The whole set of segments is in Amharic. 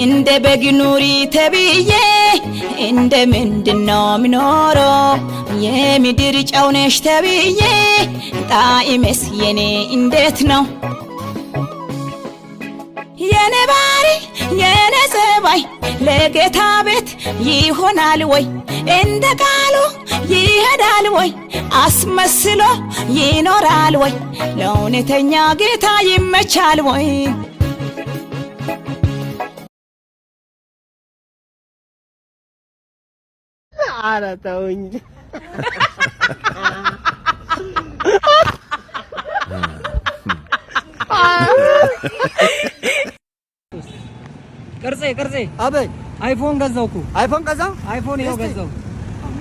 እንደ በግ ኑሪ ተብዬ እንደ ምንድነው ምኖረው የምድር ጨው ነሽ ተብዬ ጣዕሜስ የኔ እንዴት ነው የኔ ባሪ የኔ ጸባይ ለጌታ ቤት ይሆናል ወይ እንደ ቃሉ ይሄዳል ወይ አስመስሎ ይኖራል ወይ ለእውነተኛ ጌታ ይመቻል ወይ አራታውኝ ቅርጼ አበይ አይፎን ገዛውኩ አይፎን ገዛው አይፎን ይኸው ገዛው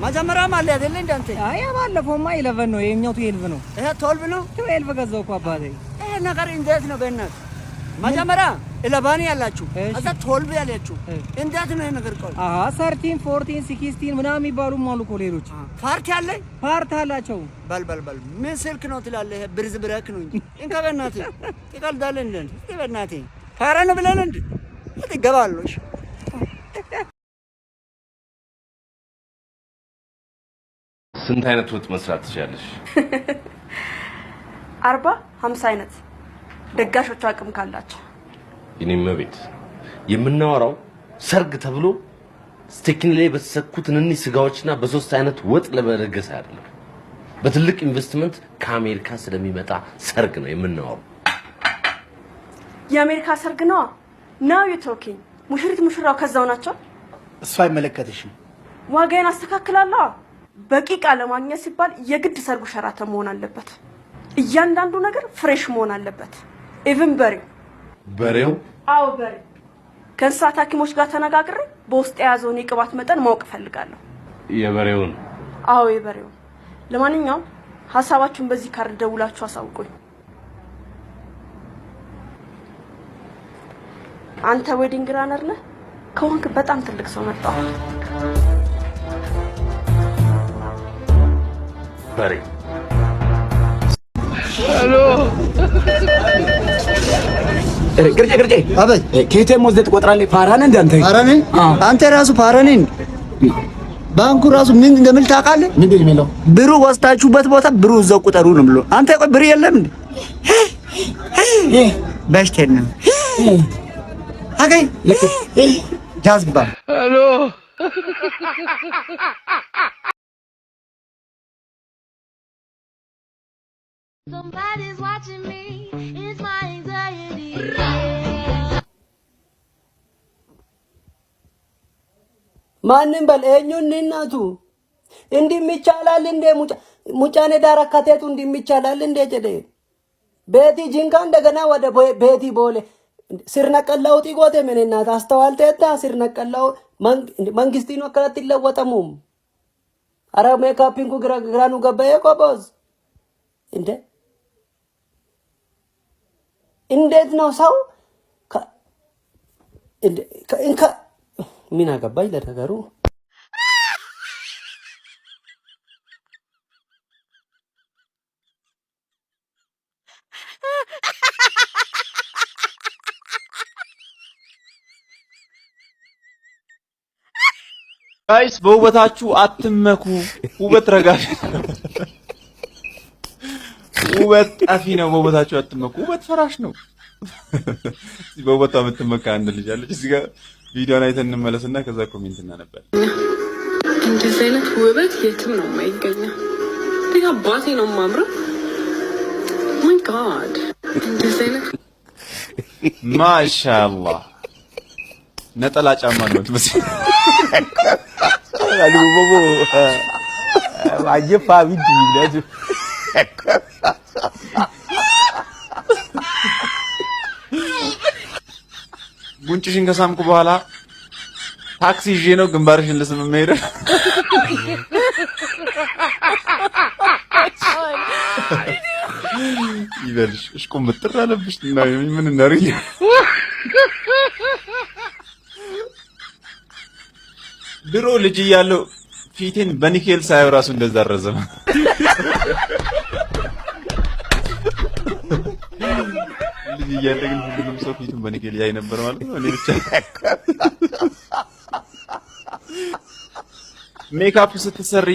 መጀመሪያ ማለት አይደል እንዴ አንተ አይ ባለፈውማ 11 ነው የኛው 12 ነው ይሄ 12 ነው 12 ገዛውኩ አባቴ ይሄ ነገር እንዴት ነው በእናት መጀመሪያ 11 ያላችሁ አዛ 12 ያላችሁ እንዴት ነው ነገር ቆይ 13 14 16 ምናምን ይባሉ ማሉ እኮ ሌሎች ፓርቲ አለ ፓርቲ አላቸው በል ምን ስልክ ነው ትላለህ ብርዝ ብረክ ነው እንጂ እንካ በእናትህ ይቀልዳል እንዴ በእናትህ ፓራ ነው ብለን እንዴ ትገባለሽ ስንት አይነት ወጥ መስራት ትችላለሽ 40 50 አይነት ደጋሾቹ አቅም ካላቸው የኔም ቤት የምናወራው ሰርግ ተብሎ ስቴኪን ላይ በተሰኩት ንኒ ስጋዎችና በሶስት አይነት ወጥ ለመረገስ አይደለም በትልቅ ኢንቨስትመንት ከአሜሪካ ስለሚመጣ ሰርግ ነው የምናወራው የአሜሪካ ሰርግ ነው now you talking ሙሽሪት ሙሽራው ከዛው ናቸው እሱ አይመለከትሽም ዋጋዬን አስተካክላለሁ በቂ ቃል ለማግኘት ሲባል የግድ ሰርጉ ሸራተን መሆን አለበት እያንዳንዱ ነገር ፍሬሽ መሆን አለበት even በሬው አው በሬ ከእንስሳት ሐኪሞች ጋር ተነጋግሬ በውስጥ የያዘውን የቅባት መጠን ማወቅ ፈልጋለሁ የበሬውን አው የበሬው ለማንኛውም ሐሳባችሁን በዚህ ካርድ ደውላችሁ አሳውቁኝ አንተ ዌዲንግ ራነር ነህ ከሆንክ በጣም ትልቅ ሰው መጣ በሬ ሄሎ ግርጬ አበይ ከቴም ወዘት ትቆጥራለህ ፓራን እንደ አንተ ራሱ ፓራን ባንኩ ራሱ ምን እንደምል ታውቃለህ ምንድን ነው የሚለው ብሩ ወስታችሁበት ቦታ ብሩ እዛው ቁጠሩ ነው ብሎ አንተ ቆይ ብር የለም እንዴ በሽተኛ አገኝ ጃዝባ ሄሎ Somebody's watching me, it's my anxiety. ማንም በለኙን እናቱ እንዲሚቻላል እንደ ሙጫኔ ዳራካቴቱ እንዲሚቻላል እንደ ጀደ ቤቲ ጂንካ እንደገና ወደ ቤቲ ቦሌ ሲርነቀላው ጢጎቴ ምን እናት አስተዋልተታ ሲርነቀላው መንግስቲ ነው ከራት ይለወጠሙም አረ ሜካፒንጉ ግራኑ ገበየ ቆቦዝ እንዴት ነው ሰው እንካ ምን አገባኝ ለነገሩ ጋይስ በውበታችሁ አትመኩ ውበት ረጋፊ ውበት ጠፊ ነው በውበታችሁ አትመኩ ውበት ፈራሽ ነው በውበቷ የምትመካ አንድ ልጅ አለች እዚህ ጋር ቪዲዮን አይተን እንመለስና ከዛ ኮሜንት እናነባለን እንደዚህ አይነት ውበት የትም ነው የማይገኘው አባቴ ነው ማምረው ማይ ጋድ እንደዚህ አይነት ማሻአላህ ነጠላ ጫማ ነው ትመስል አሉቦቦ ዋጀፋ ቪዲ ለጁ ጉንጭሽን ከሳምኩ በኋላ ታክሲ ይዤ ነው ግንባርሽን ልስም መሄድ ይበልሽ እሽቁም ምጥር አለብሽ እና ምን እናርኝ ድሮ ልጅ እያለሁ ፊቴን በኒኬል ሳይው ራሱ እንደዛ አረዘመ ልጅ እያለ ግን ሁሉም ሰው ፊቱን በንጌል ያይ ነበር ማለት ነው። እኔ ብቻ ሜካፕ ስትሰሪ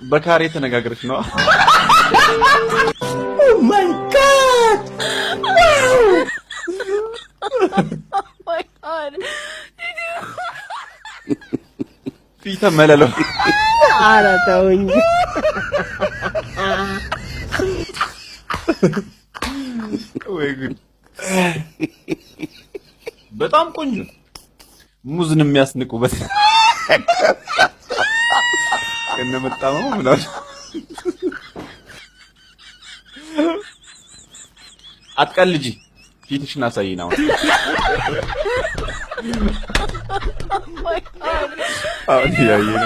በካሬ ተነጋግረሽ ነው? ኦ ማይ ጋድ ፊተ መለለው ኧረ ተውኝ። ወይ ጉድ! በጣም ቆንጆ ሙዝን የሚያስንቁበት ከነመጣመው ምናምን አትቀልጂ፣ ፊትሽን አሳይና አሁን ያየና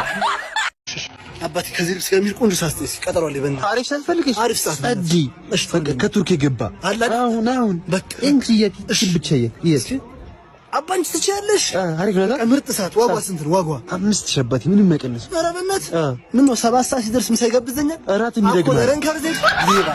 አባቴ ከዚህ ልብስ ጋር የሚል ቆንጆ ሳስቴስ ቀጠሮ አለ። በእናትህ አሪፍ ሳትፈልግሽ አሪፍ ሳት አዲ እሺ፣ ፈቀደ ከቱርክ የገባ አላ አሁን በቃ እንጂ እሺ፣ ብቻ ይሄ አባንቺ ትችያለሽ። አሪፍ ነው። ምርጥ ሰዓት ዋጋው ስንት ነው? ዋጋው 5000 አባቴ፣ ምንም አይቀንስ። ኧረ በእናትህ ምን ነው 7 ሰዓት ሲደርስ ምሳ ይጋብዘኛል። እራት የሚደግም አኮ ረንካ በዘይ ይባ